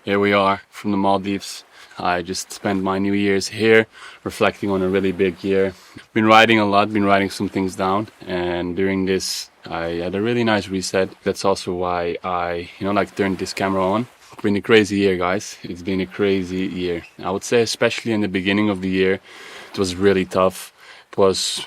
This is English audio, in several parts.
Here we are from the Maldives. I just spent my New Year's here, reflecting on a really big year. Been writing a lot, been writing some things down, and during this I had a really nice reset. That's also why I, turned this camera on. It's been a crazy year, guys. It's been a crazy year. I would say especially in the beginning of the year, it was really tough. It was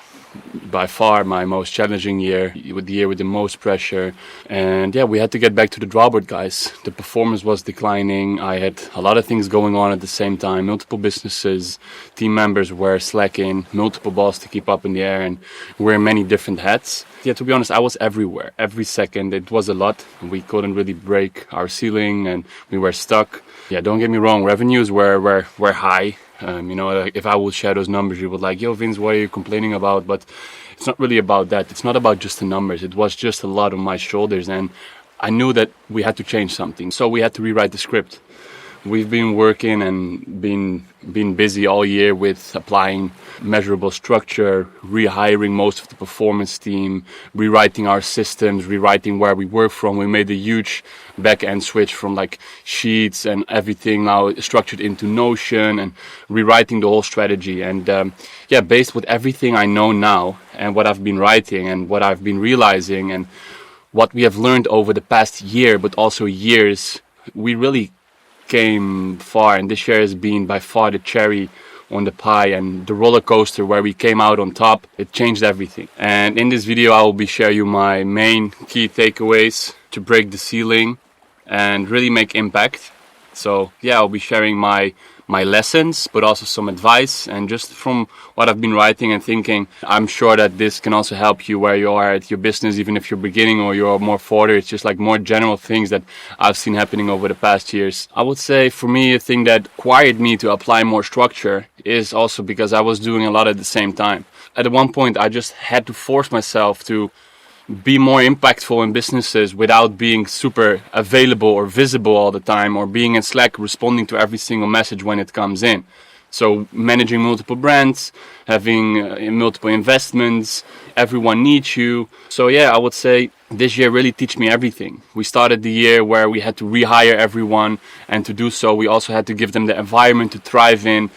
by far my most challenging year, with the year with the most pressure. And yeah, we had to get back to the drawboard, guys. The performance was declining. I had a lot of things going on at the same time, multiple businesses, team members were slacking, multiple balls to keep up in the air, and wear many different hats. Yeah, to be honest, I was everywhere, every second. It was a lot. We couldn't really break our ceiling and we were stuck. Yeah, don't get me wrong, revenues were high. If I would share those numbers, you would like, yo, Vince, what are you complaining about? But it's not really about that. It's not about just the numbers. It was just a lot on my shoulders, and I knew that we had to change something. So we had to rewrite the script. We've been working and been busy all year with applying measurable structure, rehiring most of the performance team, rewriting our systems, rewriting where we work from. We made a huge back-end switch from like sheets and everything now structured into Notion, and rewriting the whole strategy. And based with everything I know now and what I've been writing and what I've been realizing and what we have learned over the past year, but also years, we really came far, and this year has been by far the cherry on the pie and the roller coaster where we came out on top. It changed everything. And in this video I will be sharing you my main key takeaways to break the ceiling and really make impact. So yeah, I'll be sharing my lessons, but also some advice, and just from what I've been writing and thinking, I'm sure that this can also help you where you are at your business, even if you're beginning or you're more further. It's just like more general things that I've seen happening over the past years. I would say for me, a thing that required me to apply more structure is also because I was doing a lot at the same time. At one point, I just had to force myself to be more impactful in businesses without being super available or visible all the time, or being in Slack responding to every single message when it comes in. So managing multiple brands, having multiple investments, everyone needs you. So yeah, I would say this year really teach me everything. We started the year where we had to rehire everyone, and to do so we also had to give them the environment to thrive in.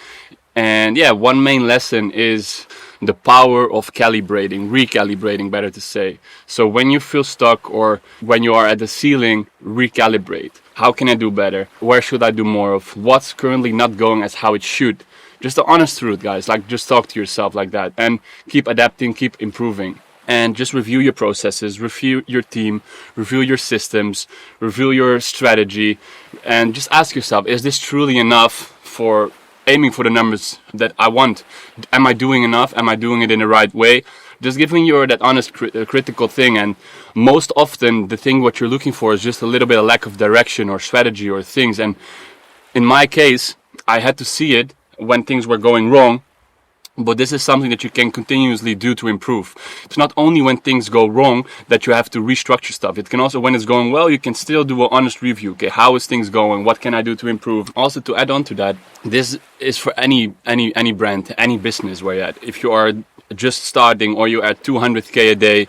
And yeah, one main lesson is the power of recalibrating, better to say. So when you feel stuck or when you are at the ceiling, recalibrate. How can I do better? Where should I do more of? What's currently not going as how it should? Just the honest truth, guys. Like, just talk to yourself like that and keep adapting, keep improving. And just review your processes, review your team, review your systems, review your strategy, and just ask yourself, is this truly enough for aiming for the numbers that I want? Am I doing enough? Am I doing it in the right way? Just giving you that honest critical thing. And most often the thing what you're looking for is just a little bit of lack of direction or strategy or things. And in my case, I had to see it when things were going wrong. But this is something that you can continuously do to improve. It's not only when things go wrong that you have to restructure stuff. It can also, when it's going well, you can still do an honest review. Okay, how is things going? What can I do to improve? Also, to add on to that, this is for any brand, any business where you're at. If you are just starting or you're at 200K a day,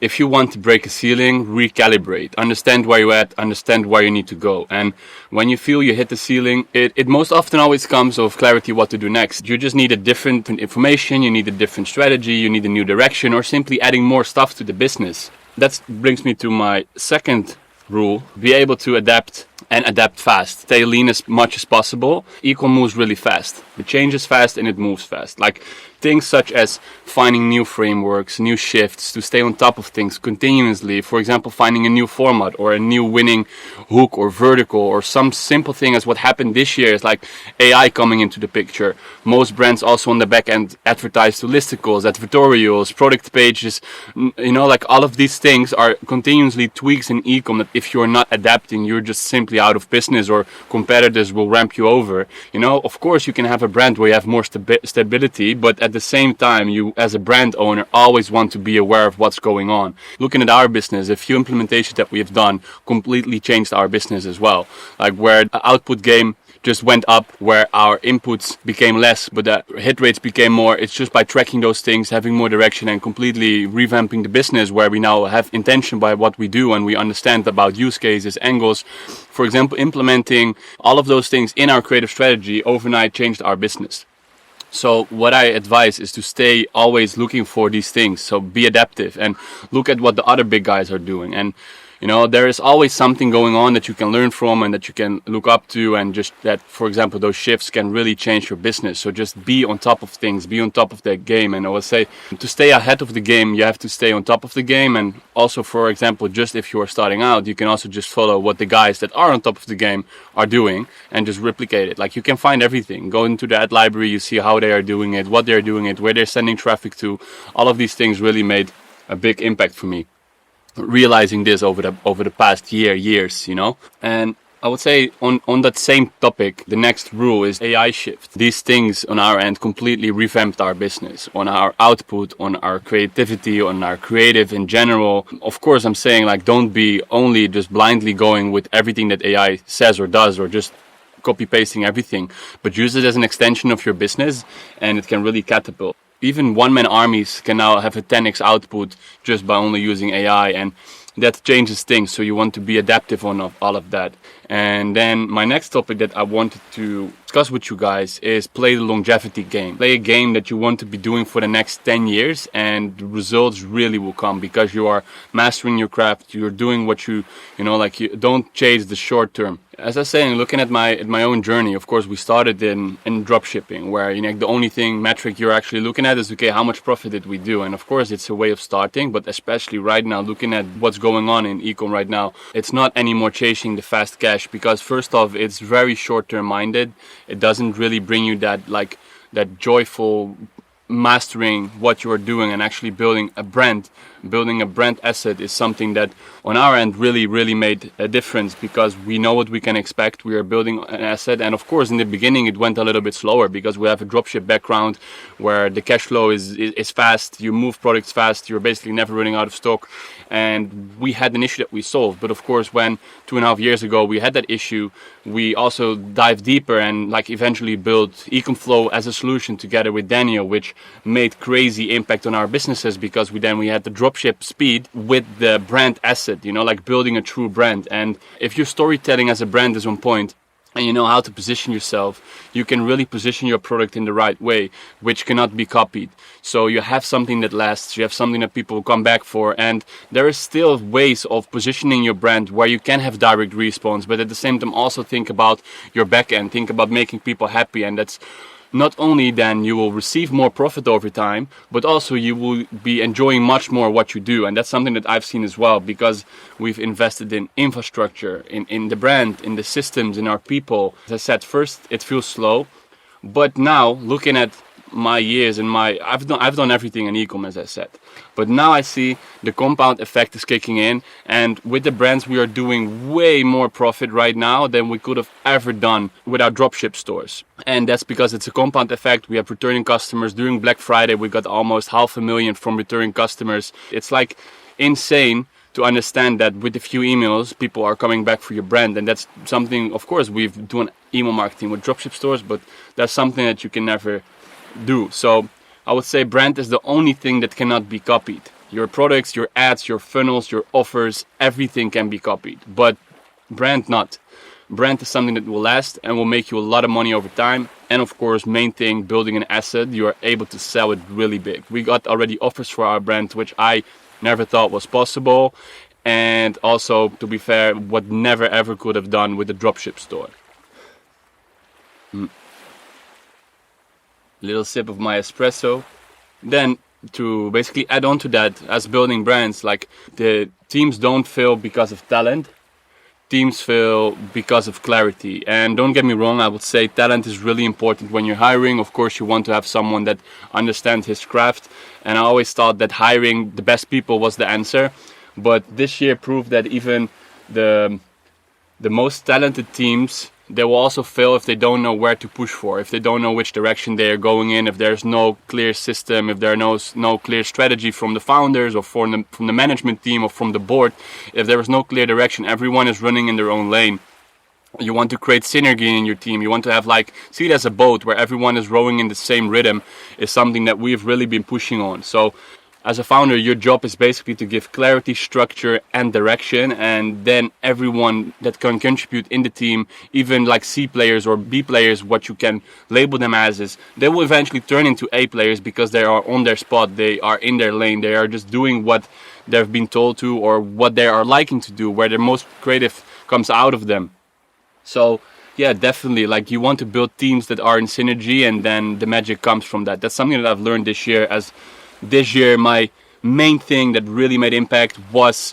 if you want to break a ceiling, recalibrate. Understand where you're at, understand where you need to go. And when you feel you hit the ceiling, it most often always comes of clarity what to do next. You just need a different information, you need a different strategy, you need a new direction, or simply adding more stuff to the business. That brings me to my second rule: be able to adapt and adapt fast. Stay lean as much as possible. Ecom moves really fast. It changes fast and it moves fast. Like things such as finding new frameworks, new shifts to stay on top of things continuously. For example, finding a new format or a new winning hook or vertical, or some simple thing as what happened this year is like AI coming into the picture. Most brands also on the back end advertise to listicles, advertorials, product pages. Like all of these things are continuously tweaks in ecom that if you're not adapting, you're just simply out of business, or competitors will ramp you over. Of course you can have a brand where you have more stability, but at the same time, you as a brand owner always want to be aware of what's going on. Looking at our business, a few implementations that we have done completely changed our business as well. Like where the output game just went up, where our inputs became less but the hit rates became more. It's just by tracking those things, having more direction, and completely revamping the business, where we now have intention by what we do and we understand about use cases, angles. For example, implementing all of those things in our creative strategy overnight changed our business. So what I advise is to stay always looking for these things. So be adaptive and look at what the other big guys are doing. And there is always something going on that you can learn from and that you can look up to, and just that, for example, those shifts can really change your business. So just be on top of things, be on top of that game. And I would say, to stay ahead of the game, you have to stay on top of the game. And also, for example, just if you are starting out, you can also just follow what the guys that are on top of the game are doing and just replicate it. Like, you can find everything. Go into the ad library, you see how they are doing it, what they're doing it, where they're sending traffic to. All of these things really made a big impact for me, realizing this over the past years. And I would say on that same topic, the next rule is AI shift. These things on our end completely revamped our business, on our output, on our creativity, on our creative in general. Of course, I'm saying, like, don't be only just blindly going with everything that AI says or does, or just copy pasting everything, but use it as an extension of your business, and it can really catapult. Even one-man armies can now have a 10x output just by only using AI, and that changes things. So you want to be adaptive on all of that. And then my next topic that I wanted to discuss with you guys is play the longevity game. Play a game that you want to be doing for the next 10 years, and the results really will come because you are mastering your craft. You're doing what you don't chase the short term. As I was saying, looking at my own journey, of course, we started in drop shipping, where the only metric you're actually looking at is, okay, how much profit did we do? And of course, it's a way of starting, but especially right now, looking at what's going on in Ecom right now, it's not anymore chasing the fast cash, because first off, it's very short-term minded. It doesn't really bring you that joyful mastering what you are doing and actually building a brand asset is something that on our end really made a difference, because we know what we can expect. We are building an asset, and of course in the beginning it went a little bit slower because we have a dropship background where the cash flow is fast, you move products fast, you're basically never running out of stock, and we had an issue that we solved. But of course, when 2.5 years ago we had that issue, we also dived deeper and eventually built Ecom Flow as a solution together with Daniel, which made crazy impact on our businesses, because we had the dropship speed with the brand asset, building a true brand. And if your storytelling as a brand is on point, and you know how to position yourself, you can really position your product in the right way, which cannot be copied. So you have something that lasts, you have something that people will come back for, and there is still ways of positioning your brand where you can have direct response, but at the same time also think about your back end, think about making people happy. And that's not only then you will receive more profit over time, but also you will be enjoying much more what you do. And that's something that I've seen as well, because we've invested in infrastructure, in the brand, in the systems, in our people. As I said, first it feels slow, but now looking at my years and I've done everything in Ecom, as I said, but now I see the compound effect is kicking in, and with the brands we are doing way more profit right now than we could have ever done with our dropship stores. And that's because it's a compound effect. We have returning customers. During Black Friday we got almost 500,000 from returning customers. It's insane to understand that with a few emails people are coming back for your brand. And that's something, of course, we've done email marketing with dropship stores, but that's something that you can never do. So I would say brand is the only thing that cannot be copied. Your products, your ads, your funnels, your offers, everything can be copied, but brand not. Brand is something that will last and will make you a lot of money over time. And of course, main thing, building an asset, you are able to sell it really big. We got already offers for our brand, which I never thought was possible. And also, to be fair, what never ever could have done with the dropship store. Little sip of my espresso. Then to basically add on to that, as building brands, the teams don't fail because of talent. Teams fail because of clarity. And don't get me wrong, I would say talent is really important when you're hiring. Of course, you want to have someone that understands his craft. And I always thought that hiring the best people was the answer. But this year proved that even the most talented teams, they will also fail if they don't know where to push for, if they don't know which direction they are going in, if there's no clear system, if there is no clear strategy from the founders or from the management team or from the board. If there is no clear direction, everyone is running in their own lane. You want to create synergy in your team. You want to have, like, see it as a boat where everyone is rowing in the same rhythm, is something that we've really been pushing on. So as a founder, your job is basically to give clarity, structure, and direction, and then everyone that can contribute in the team, even like C players or B players, what you can label them as, is they will eventually turn into A players because they are on their spot, they are in their lane, they are just doing what they've been told to or what they are liking to do, where the most creative comes out of them. So yeah, definitely, like, you want to build teams that are in synergy, and then the magic comes from that. That's something that I've learned this year. As this year, my main thing that really made impact was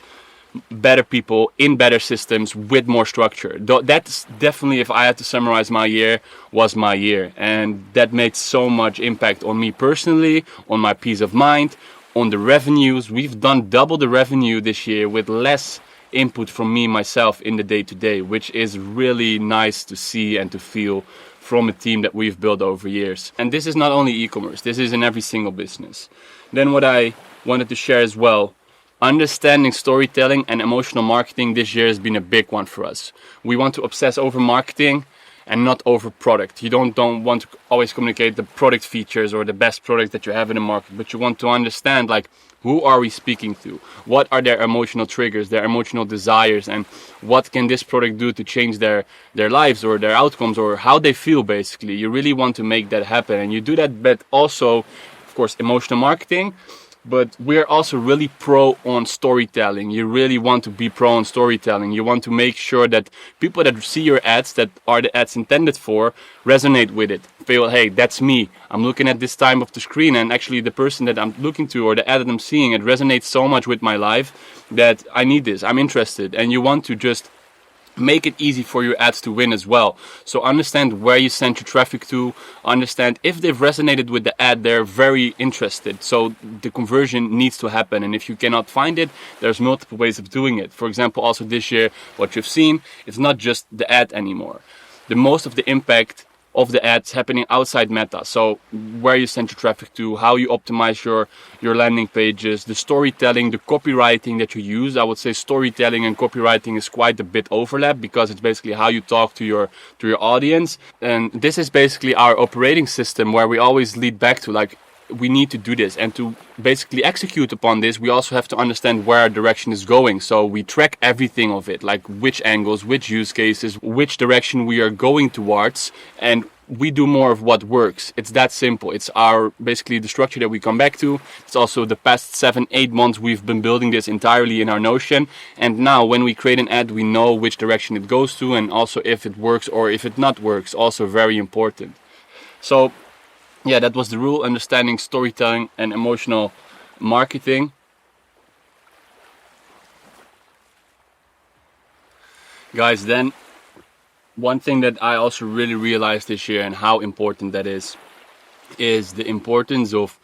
better people in better systems with more structure. That's definitely, if I had to summarize my year, was my year. And that made so much impact on me personally, on my peace of mind, on the revenues. We've done double the revenue this year with less input from me myself in the day-to-day, which is really nice to see and to feel from a team that we've built over years. And this is not only e-commerce, this is in every single business. Then what I wanted to share as well, understanding storytelling and emotional marketing this year has been a big one for us. We want to obsess over marketing and not over product. You don't want to always communicate the product features or the best product that you have in the market, but you want to understand, like, who are we speaking to? What are their emotional triggers, their emotional desires, and what can this product do to change their lives or their outcomes or how they feel, basically. You really want to make that happen, and you do that, but also, of course, emotional marketing. But we're also really pro on storytelling. You really want to be pro on storytelling. You want to make sure that people that see your ads, that are the ads intended for, resonate with it. Feel, hey, that's me. I'm looking at this time of the screen, and actually the person that I'm looking to or the ad that I'm seeing, it resonates so much with my life that I need this. I'm interested. And you want to just make it easy for your ads to win as well. So understand where you send your traffic to, understand if they've resonated with the ad, they're very interested. So the conversion needs to happen, and if you cannot find it, there's multiple ways of doing it. For example, also this year, what you've seen, it's not just the ad anymore. The most of the impact of the ads happening outside Meta. So where you send your traffic to, how you optimize your landing pages, the storytelling, the copywriting that you use. I would say storytelling and copywriting is quite a bit overlap, because it's basically how you talk to your audience. And this is basically our operating system, where we always lead back to, like, we need to do this, and to basically execute upon this, we also have to understand where our direction is going. So we track everything of it, like which angles, which use cases, which direction we are going towards, and we do more of what works. It's that simple. It's our basically the structure that we come back to. It's also the past 7-8 months we've been building this entirely in our Notion, and now when we create an ad, we know which direction it goes to, and also if it works or if it not works. Also very important. So yeah, that was the rule: understanding storytelling and emotional marketing. Guys, then one thing that I also really realized this year, and how important that is the importance of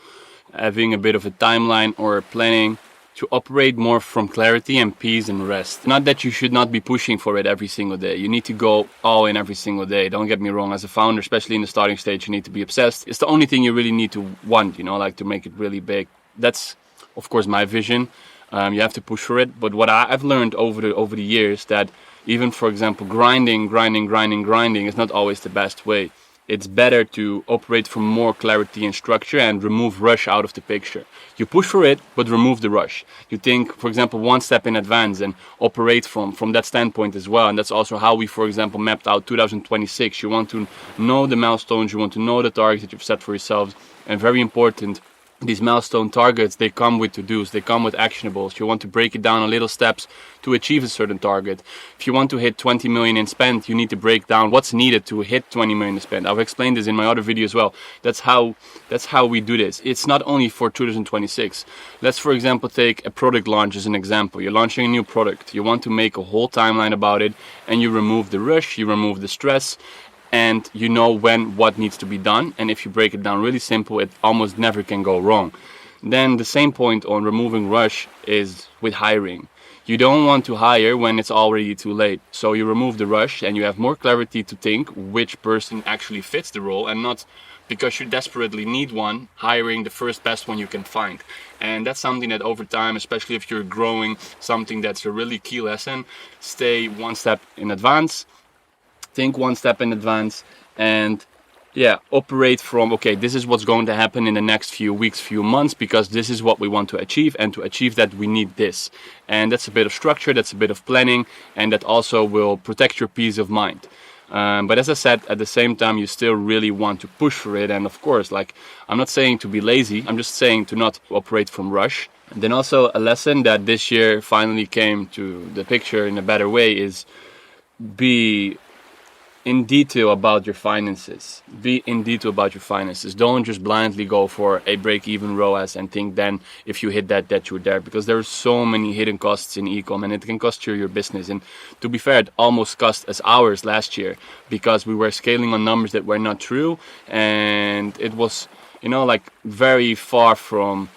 having a bit of a timeline or planning to operate more from clarity and peace and rest. Not that you should not be pushing for it every single day. You need to go all in every single day. Don't get me wrong. As a founder, especially in the starting stage, you need to be obsessed. It's the only thing you really need to want, like to make it really big. That's, of course, my vision. You have to push for it. But what I've learned over the years, that even, for example, grinding is not always the best way. It's better to operate from more clarity and structure and remove rush out of the picture. You push for it, but remove the rush. You think, for example, one step in advance and operate from that standpoint as well. And that's also how we, for example, mapped out 2026. You want to know the milestones, you want to know the targets that you've set for yourselves. And very important, these milestone targets, they come with to-dos, they come with actionables. You want to break it down in little steps to achieve a certain target. If you want to hit 20 million in spend, you need to break down what's needed to hit 20 million in spend. I've explained this in my other video as well. That's how we do this. It's not only for 2026. Let's, for example, take a product launch as an example. You're launching a new product. You want to make a whole timeline about it, and you remove the rush, you remove the stress, and you know what needs to be done. And if you break it down really simple, it almost never can go wrong. Then the same point on removing rush is with hiring. You don't want to hire when it's already too late. So you remove the rush and you have more clarity to think which person actually fits the role, and not because you desperately need one, hiring the first best one you can find. And that's something that over time, especially if you're growing, something that's a really key lesson. Stay one step in advance. think one step in advance, and operate from, okay, this is what's going to happen in the next few weeks, few months, because this is what we want to achieve, and to achieve that we need this. And that's a bit of structure, that's a bit of planning, and that also will protect your peace of mind. But as I said, at the same time, you still really want to push for it. And of course, like, I'm not saying to be lazy, I'm just saying to not operate from rush. And then also a lesson that this year finally came to the picture in a better way is be in detail about your finances. Be in detail about your finances. Don't just blindly go for a break-even ROAS and think then if you hit that you're there, because there are so many hidden costs in ecom, and it can cost you your business. And to be fair, it almost cost us ours last year because we were scaling on numbers that were not true, and it was, like, very far from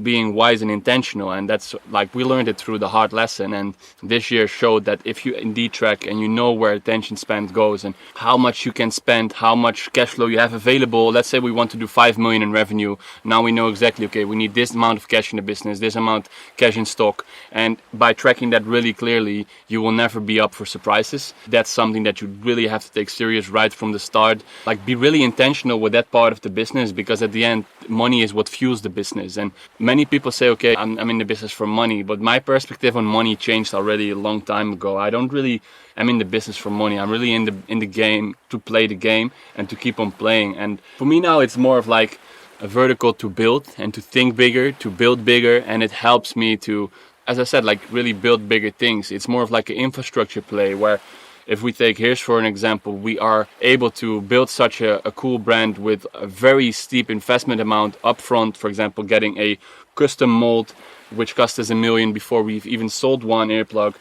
being wise and intentional. And that's, like, we learned it through the hard lesson, and this year showed that if you indeed track and you know where attention spent goes and how much you can spend, how much cash flow you have available. Let's say we want to do 5 million in revenue. Now we know exactly, okay, we need this amount of cash in the business, this amount cash in stock, and by tracking that really clearly, you will never be up for surprises. That's something that you really have to take serious right from the start. Like, be really intentional with that part of the business, because at the end, money is what fuels the business. And many people say, okay, I'm in the business for money, but my perspective on money changed already a long time ago. I'm in the business for money. I'm really in the game to play the game and to keep on playing. And for me now, it's more of like a vertical to build and to think bigger, to build bigger, and it helps me to, as I said, like, really build bigger things. It's more of like an infrastructure play where, if we take, here's for an example, we are able to build such a cool brand with a very steep investment amount upfront. For example, getting a custom mold, which cost us $1 million before we've even sold one earplug.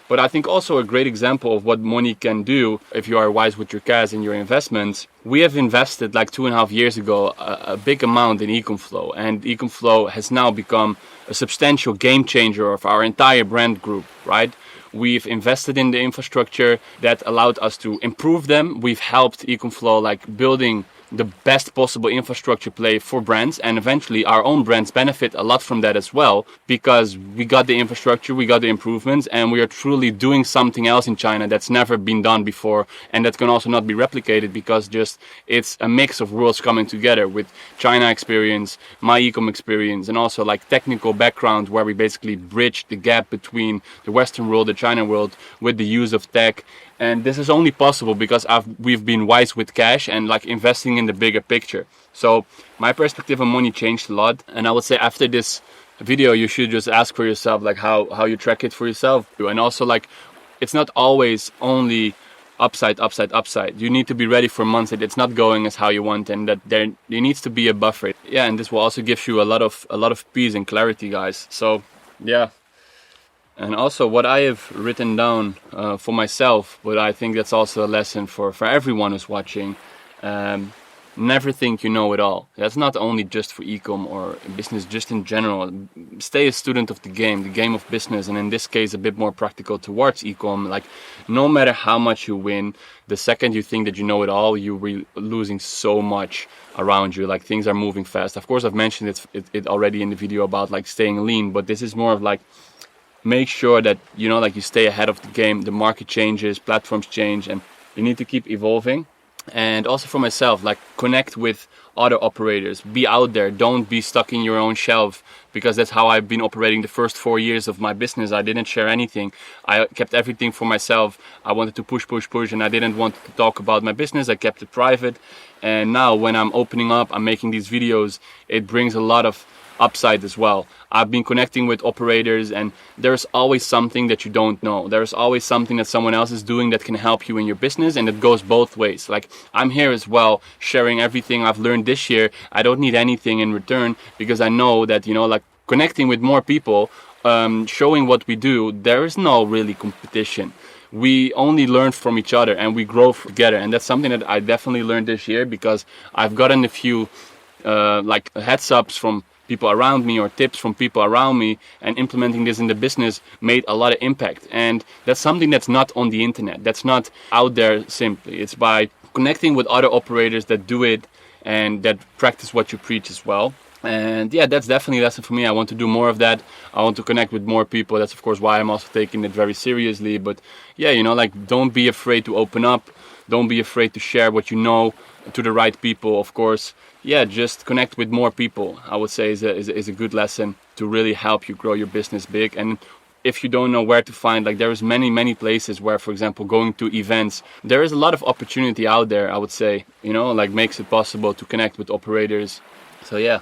But I think also a great example of what money can do if you are wise with your cash and your investments. We have invested, like, 2.5 years ago, a big amount in Ecom Flow, and Ecom Flow has now become a substantial game changer of our entire brand group, right? We've invested in the infrastructure that allowed us to improve them. We've helped Ecom Flow, like, building the best possible infrastructure play for brands, and eventually our own brands benefit a lot from that as well, because we got the infrastructure, we got the improvements, and we are truly doing something else in China that's never been done before, and that can also not be replicated, because just it's a mix of worlds coming together with China experience, my ecom experience, and also, like, technical background where we basically bridge the gap between the Western world, the China world, with the use of tech. And this is only possible because we've been wise with cash and, like, investing in the bigger picture. So my perspective on money changed a lot. And I would say after this video, you should just ask for yourself, like, how you track it for yourself. And also, like, it's not always only upside. You need to be ready for months that it's not going as how you want, and that there needs to be a buffer. Yeah, and this will also give you a lot of peace and clarity, guys. So yeah. And also what I have written down for myself, but I think that's also a lesson for everyone who's watching. Never think you know it all. That's not only just for ecom or business, just in general. Stay a student of the game of business, and in this case a bit more practical towards ecom. Like, no matter how much you win, the second you think that you know it all, you're losing so much around you. Like, things are moving fast. Of course, I've mentioned it already in the video about, like, staying lean, but this is more of, like, make sure that, like, you stay ahead of the game. The market changes, platforms change, and you need to keep evolving. And also for myself, like, connect with other operators. Be out there. Don't be stuck in your own shelf, because that's how I've been operating the first 4 years of my business. I didn't share anything. I kept everything for myself. I wanted to push, and I didn't want to talk about my business. I kept it private. And now when I'm opening up, I'm making these videos, it brings a lot of upside as well. I've been connecting with operators, and there's always something that you don't know. There's always something that someone else is doing that can help you in your business, and it goes both ways. Like, I'm here as well, sharing everything I've learned this year. I don't need anything in return, because I know that, like, connecting with more people, showing what we do, there is no really competition. We only learn from each other and we grow together, and that's something that I definitely learned this year, because I've gotten a few like heads ups from people around me or tips from people around me, and implementing this in the business made a lot of impact. And that's something that's not on the internet, that's not out there simply. It's by connecting with other operators that do it and that practice what you preach as well. And yeah, that's definitely a lesson for me. I want to do more of that. I want to connect with more people. That's of course why I'm also taking it very seriously. But yeah, like, don't be afraid to open up. Don't be afraid to share what you know to the right people, of course. Yeah, just connect with more people, I would say, is a good lesson to really help you grow your business big. And if you don't know where to find, like, there is many places where, for example, going to events, there is a lot of opportunity out there, I would say, like, makes it possible to connect with operators. So yeah,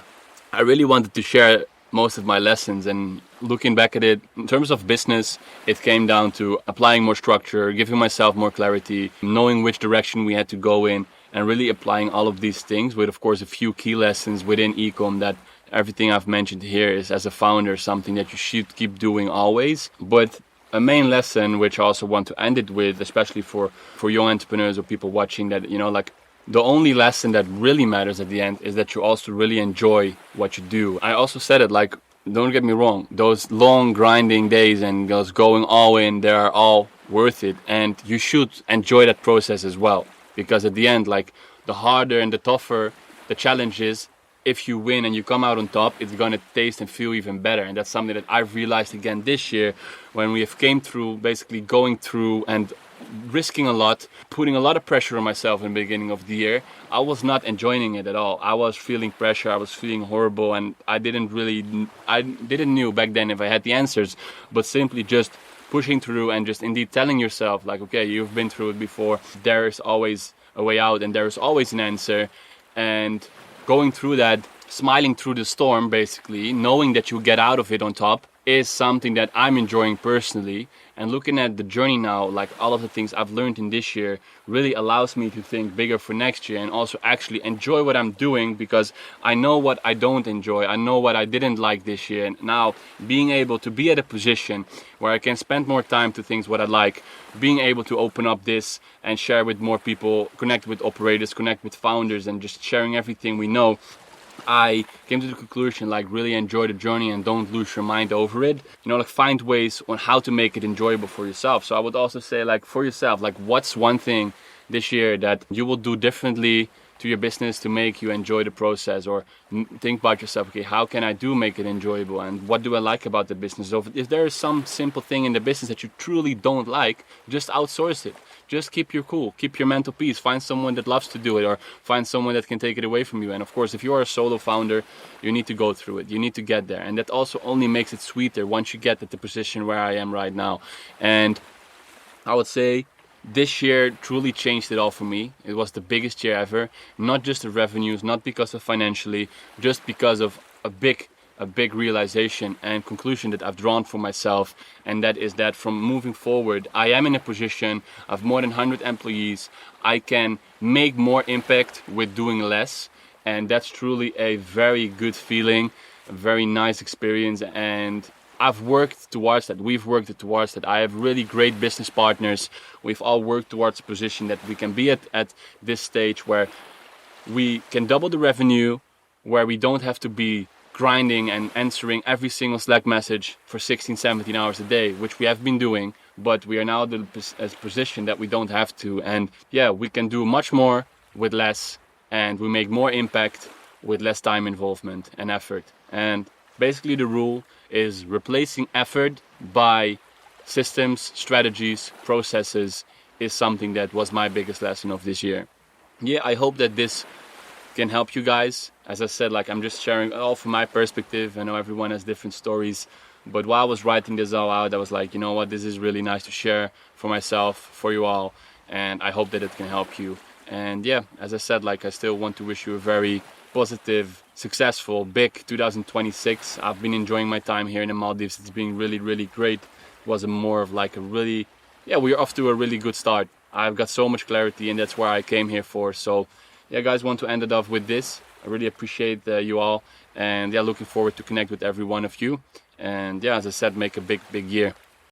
I really wanted to share most of my lessons, and looking back at it, in terms of business, it came down to applying more structure, giving myself more clarity, knowing which direction we had to go in, and really applying all of these things with, of course, a few key lessons within Ecom that everything I've mentioned here is, as a founder, something that you should keep doing always. But a main lesson, which I also want to end it with, especially for young entrepreneurs or people watching, that, like, the only lesson that really matters at the end is that you also really enjoy what you do. I also said it, like, don't get me wrong, those long grinding days and those going all in, they are all worth it. And you should enjoy that process as well. Because at the end, like, the harder and the tougher the challenge is, if you win and you come out on top, it's going to taste and feel even better. And that's something that I've realized again this year, when we have came through, basically going through and risking a lot, putting a lot of pressure on myself in the beginning of the year. I was not enjoying it at all. I was feeling pressure, I was feeling horrible, and I didn't knew back then if I had the answers, but simply just pushing through and just indeed telling yourself, like, okay, you've been through it before, there is always a way out and there is always an answer. And going through that, smiling through the storm, basically, knowing that you get out of it on top, is something that I'm enjoying personally. And looking at the journey now, like, all of the things I've learned in this year really allows me to think bigger for next year and also actually enjoy what I'm doing, because I know what I don't enjoy. I know what I didn't like this year. And now being able to be at a position where I can spend more time to things what I like, being able to open up this and share with more people, connect with operators, connect with founders, and just sharing everything we know, I came to the conclusion, like, really enjoy the journey and don't lose your mind over it. Like, find ways on how to make it enjoyable for yourself. So I would also say, like, for yourself, like, what's one thing this year that you will do differently to your business to make you enjoy the process? Or think about yourself, okay, how can I make it enjoyable, and what do I like about the business? So if there is some simple thing in the business that you truly don't like, just outsource it. Just keep your cool, keep your mental peace, find someone that loves to do it, or find someone that can take it away from you. And of course, if you are a solo founder, you need to go through it, you need to get there, and that also only makes it sweeter once you get at the position where I am right now. And I would say this year truly changed it all for me. It was the biggest year ever, not just the revenues, not because of financially, just because of a big realization and conclusion that I've drawn for myself. And that is that from moving forward, I am in a position of more than 100 employees. I can make more impact with doing less. And that's truly a very good feeling, a very nice experience. And I've worked towards that. We've worked towards that. I have really great business partners. We've all worked towards a position that we can be at this stage where we can double the revenue, where we don't have to be grinding and answering every single Slack message for 16, 17 hours a day, which we have been doing, but we are now in a position that we don't have to. And yeah, we can do much more with less, and we make more impact with less time involvement and effort. And basically the rule is replacing effort by systems, strategies, processes is something that was my biggest lesson of this year. Yeah, I hope that this can help you guys. As I said, like, I'm just sharing all from my perspective. I know everyone has different stories, but while I was writing this all out, I was like, you know what, this is really nice to share for myself, for you all, and I hope that it can help you. And yeah, as I said, like, I still want to wish you a very positive, successful, big 2026. I've been enjoying my time here in the Maldives. It's been really, really great. It was more of like we're off to a really good start. I've got so much clarity, and that's where I came here for. So yeah, guys, want to end it off with this. I really appreciate you all, and yeah, looking forward to connect with every one of you. And yeah, as I said, make a big year.